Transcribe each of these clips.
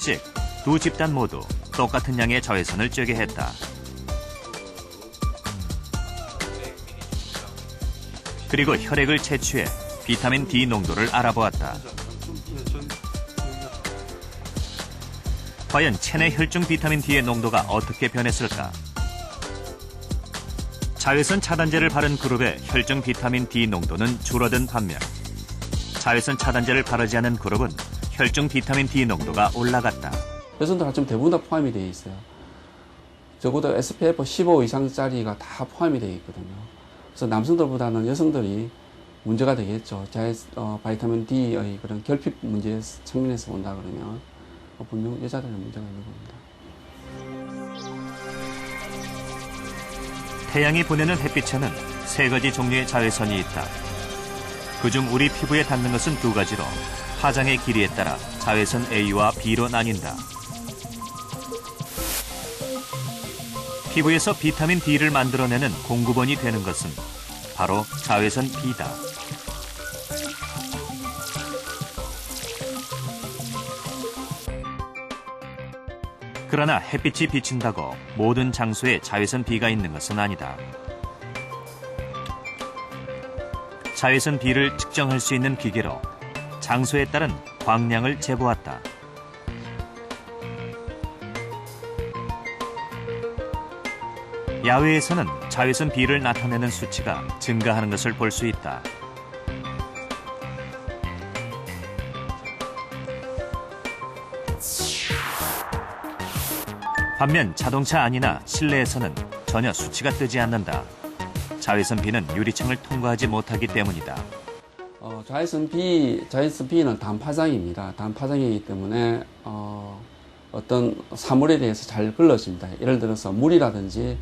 즉, 두 집단 모두 똑같은 양의 자외선을 쬐게 했다. 그리고 혈액을 채취해 비타민 D 농도를 알아보았다. 과연 체내 혈중 비타민 D의 농도가 어떻게 변했을까? 자외선 차단제를 바른 그룹의 혈중 비타민 D 농도는 줄어든 반면 자외선 차단제를 바르지 않은 그룹은 혈중 비타민 D 농도가 올라갔다. 여성들 하점 대부분 다 포함이 되어 있어요. 적어도 SPF 15 이상짜리가 다 포함이 되어 있거든요. 그래서 남성들보다는 여성들이 문제가 되겠죠. 바이타민 D의 그런 결핍 문제 측면에서 본다 그러면 분명 여자들은 문제가 있는 겁니다. 태양이 보내는 햇빛에는 3가지 종류의 자외선이 있다. 그중 우리 피부에 닿는 것은 2가지로 파장의 길이에 따라 자외선 A와 B로 나뉜다. 피부에서 비타민 D를 만들어내는 공급원이 되는 것은 바로 자외선 B다. 그러나 햇빛이 비친다고 모든 장소에 자외선 B가 있는 것은 아니다. 자외선 B를 측정할 수 있는 기계로 장소에 따른 광량을 재보았다. 야외에서는 자외선 B를 나타내는 수치가 증가하는 것을 볼 수 있다. 반면 자동차 안이나 실내에서는 전혀 수치가 뜨지 않는다. 자외선 B는 유리창을 통과하지 못하기 때문이다. 자외선 B는 단파장입니다. 단파장이기 때문에 어떤 사물에 대해서 잘 걸러집니다. 예를 들어서 물이라든지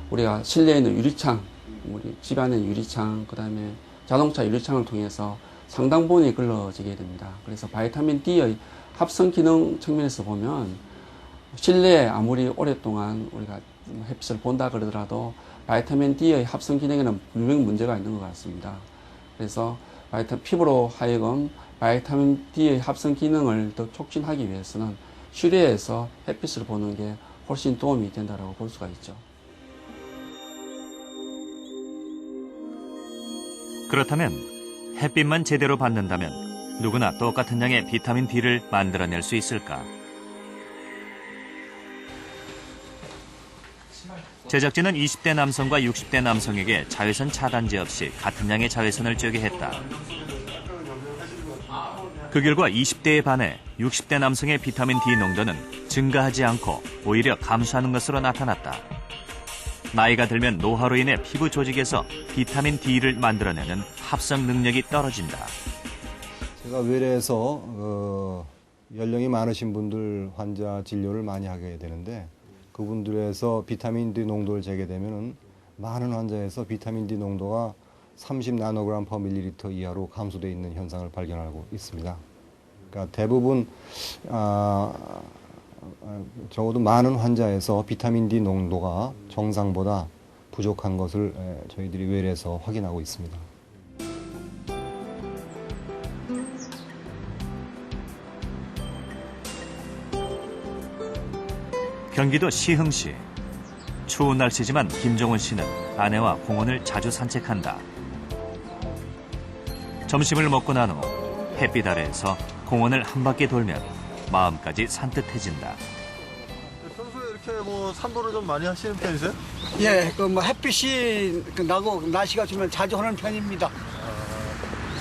우리가 실내에 있는 유리창, 우리 집 안에 유리창, 그다음에 자동차 유리창을 통해서 상당 부분이 걸러지게 됩니다. 그래서 바이타민 D의 합성 기능 측면에서 보면 실내에 아무리 오랫동안 우리가 햇빛을 본다 그러더라도 바이타민 D의 합성 기능에는 분명히 문제가 있는 것 같습니다. 그래서 피부로 하여금 바이타민 D의 합성 기능을 더 촉진하기 위해서는 실외에서 햇빛을 보는 게 훨씬 도움이 된다고 볼 수가 있죠. 그렇다면 햇빛만 제대로 받는다면 누구나 똑같은 양의 비타민 D를 만들어낼 수 있을까? 제작진은 20대 남성과 60대 남성에게 자외선 차단제 없이 같은 양의 자외선을 쬐게 했다. 그 결과 20대에 반해 60대 남성의 비타민 D 농도는 증가하지 않고 오히려 감소하는 것으로 나타났다. 나이가 들면 노화로 인해 피부 조직에서 비타민 D를 만들어내는 합성 능력이 떨어진다. 제가 외래에서 연령이 많으신 분들 환자 진료를 많이 하게 되는데 그분들에서 비타민 D 농도를 재게 되면 많은 환자에서 비타민 D 농도가 30 나노그램 per 밀리리터 이하로 감소되어 있는 현상을 발견하고 있습니다. 그러니까 대부분 적어도 많은 환자에서 비타민 D 농도가 정상보다 부족한 것을 저희들이 외래에서 확인하고 있습니다. 경기도 시흥시. 추운 날씨지만 김종훈 씨는 아내와 공원을 자주 산책한다. 점심을 먹고 난 후 햇빛 아래에서 공원을 한 바퀴 돌면 마음까지 산뜻해진다. 평소에 이렇게 산보를 좀 많이 하시는 편이세요? 예, 햇빛이 나고 날씨가 좋으면 자주 하는 편입니다.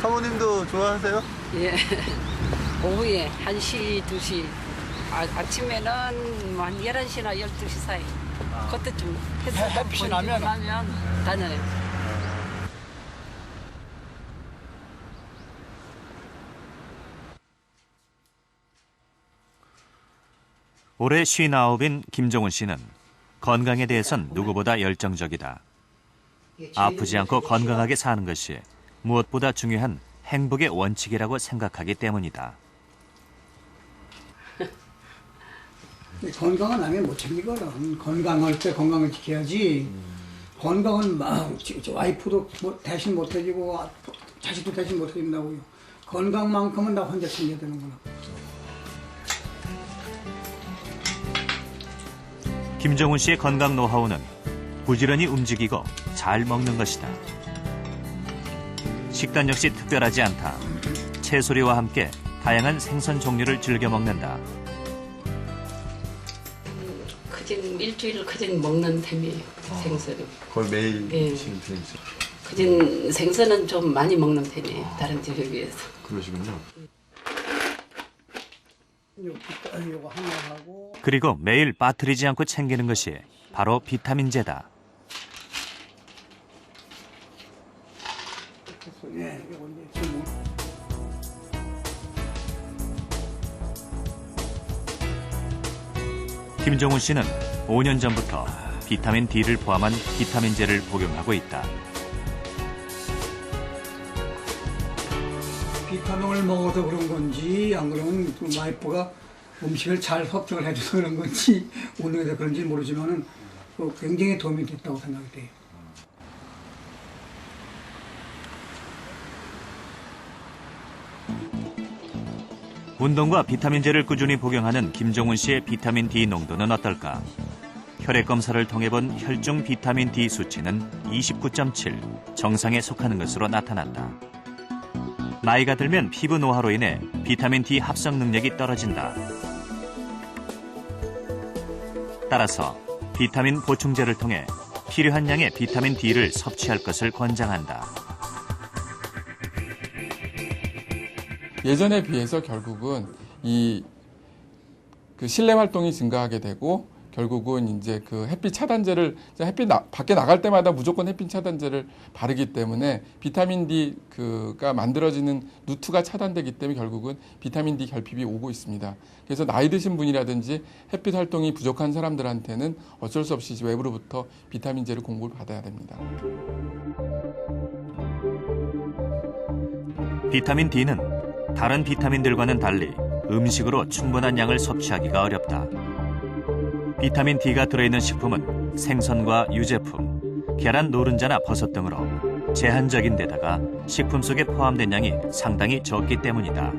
사모님도 좋아하세요? 예. 오후에 1시, 2시. 아침에는 한 11시나 12시 사이. 그때 좀 햇빛이 나면 다녀요. 올해 59인 김종훈 씨는 건강에 대해선 누구보다 열정적이다. 아프지 않고 건강하게 사는 것이 무엇보다 중요한 행복의 원칙이라고 생각하기 때문이다. 건강은 남이 못 챙기거든. 건강할 때 건강을 지켜야지. 건강은 막 와이프도 대신 못 해주고 자식도 대신 못 해준다고요. 건강만큼은 나 혼자 챙겨야 되는구나. 김정훈 씨의 건강 노하우는 부지런히 움직이고 잘 먹는 것이다. 식단 역시 특별하지 않다. 채소류와 함께 다양한 생선 종류를 즐겨 먹는다. 그전 일주일 그전 먹는 셈이에요. 생선은. 거의 매일 예. 드시는 편이죠. 그전 생선은 좀 많이 먹는 편이에요. 다른 집에 비해서. 그러시군요. 요거 하나 하고 그리고 매일 빠뜨리지 않고 챙기는 것이 바로 비타민제다. 예, 요거 이제 지금 김정훈 씨는 5년 전부터 비타민 D를 포함한 비타민제를 복용하고 있다. 비타민을 먹어서 그런 건지 안 그러면 그 와이프가 음식을 잘 섭취를 해줘서 그런 건지 운동해서 그런지 모르지만은 굉장히 도움이 됐다고 생각이 돼요. 운동과 비타민제를 꾸준히 복용하는 김정훈 씨의 비타민 D 농도는 어떨까? 혈액 검사를 통해 본 혈중 비타민 D 수치는 29.7, 정상에 속하는 것으로 나타난다. 나이가 들면 피부 노화로 인해 비타민 D 합성 능력이 떨어진다. 따라서 비타민 보충제를 통해 필요한 양의 비타민 D를 섭취할 것을 권장한다. 예전에 비해서 결국은 그 실내 활동이 증가하게 되고 결국은 이제 그 햇빛 차단제를 밖에 나갈 때마다 무조건 햇빛 차단제를 바르기 때문에 비타민 D가 만들어지는 루트가 차단되기 때문에 결국은 비타민 D 결핍이 오고 있습니다. 그래서 나이 드신 분이라든지 햇빛 활동이 부족한 사람들한테는 어쩔 수 없이 외부로부터 비타민제를 공급을 받아야 됩니다. 비타민 D는 다른 비타민들과는 달리 음식으로 충분한 양을 섭취하기가 어렵다. 비타민 D가 들어있는 식품은 생선과 유제품, 계란 노른자나 버섯 등으로 제한적인 데다가 식품 속에 포함된 양이 상당히 적기 때문이다.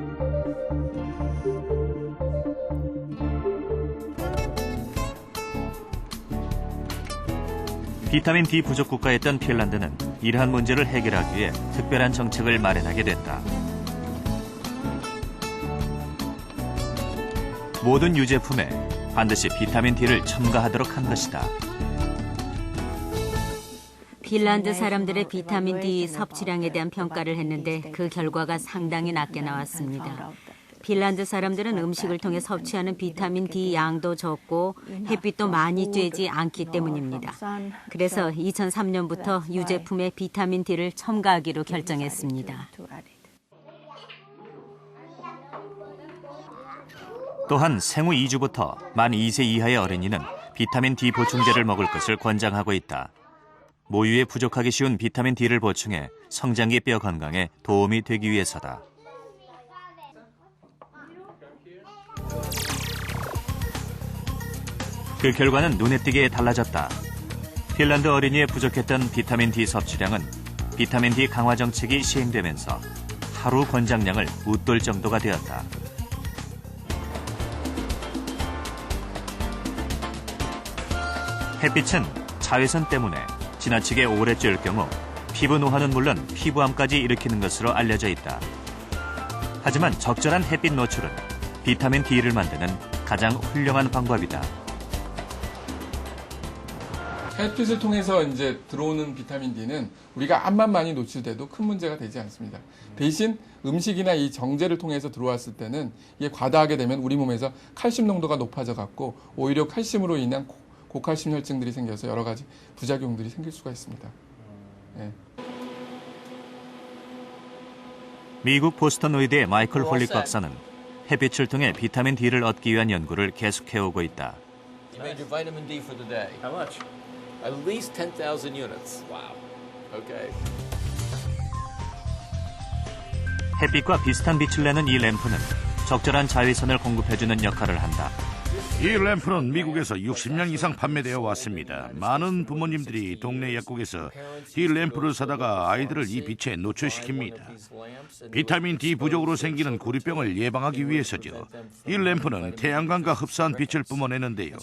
비타민 D 부족 국가였던 핀란드는 이러한 문제를 해결하기 위해 특별한 정책을 마련하게 됐다. 모든 유제품에 반드시 비타민 D를 첨가하도록 한 것이다. 핀란드 사람들의 비타민 D 섭취량에 대한 평가를 했는데 그 결과가 상당히 낮게 나왔습니다. 핀란드 사람들은 음식을 통해 섭취하는 비타민 D 양도 적고 햇빛도 많이 쬐지 않기 때문입니다. 그래서 2003년부터 유제품에 비타민 D를 첨가하기로 결정했습니다. 또한 생후 2주부터 만 2세 이하의 어린이는 비타민 D 보충제를 먹을 것을 권장하고 있다. 모유에 부족하기 쉬운 비타민 D를 보충해 성장기 뼈 건강에 도움이 되기 위해서다. 그 결과는 눈에 띄게 달라졌다. 핀란드 어린이에 부족했던 비타민 D 섭취량은 비타민 D 강화 정책이 시행되면서 하루 권장량을 웃돌 정도가 되었다. 햇빛은 자외선 때문에 지나치게 오래 쬐을 경우 피부 노화는 물론 피부암까지 일으키는 것으로 알려져 있다. 하지만 적절한 햇빛 노출은 비타민 D를 만드는 가장 훌륭한 방법이다. 햇빛을 통해서 이제 들어오는 비타민 D는 우리가 암만 많이 노출돼도 큰 문제가 되지 않습니다. 대신 음식이나 이 정제를 통해서 들어왔을 때는 이게 과다하게 되면 우리 몸에서 칼슘 농도가 높아져 갖고 오히려 칼슘으로 인한 고칼슘 혈증들이 생겨서 여러 가지 부작용들이 생길 수가 있습니다. 네. 미국 보스턴 의대의 마이클 홀릭 박사는 햇빛을 통해 비타민 D를 얻기 위한 연구를 계속해오고 있다. You made your vitamin D for the day. How much? At least 10,000 units. Wow. Okay. 햇빛과 비슷한 빛을 내는 이 램프는 적절한 자외선을 공급해주는 역할을 한다. 이 램프는 미국에서 60년 이상 판매되어 왔습니다. 많은 부모님들이 동네 약국에서 이 램프를 사다가 아이들을 이 빛에 노출시킵니다. 비타민 D 부족으로 생기는 구리병을 예방하기 위해서죠. 이 램프는 태양광과 흡사한 빛을 뿜어내는데요.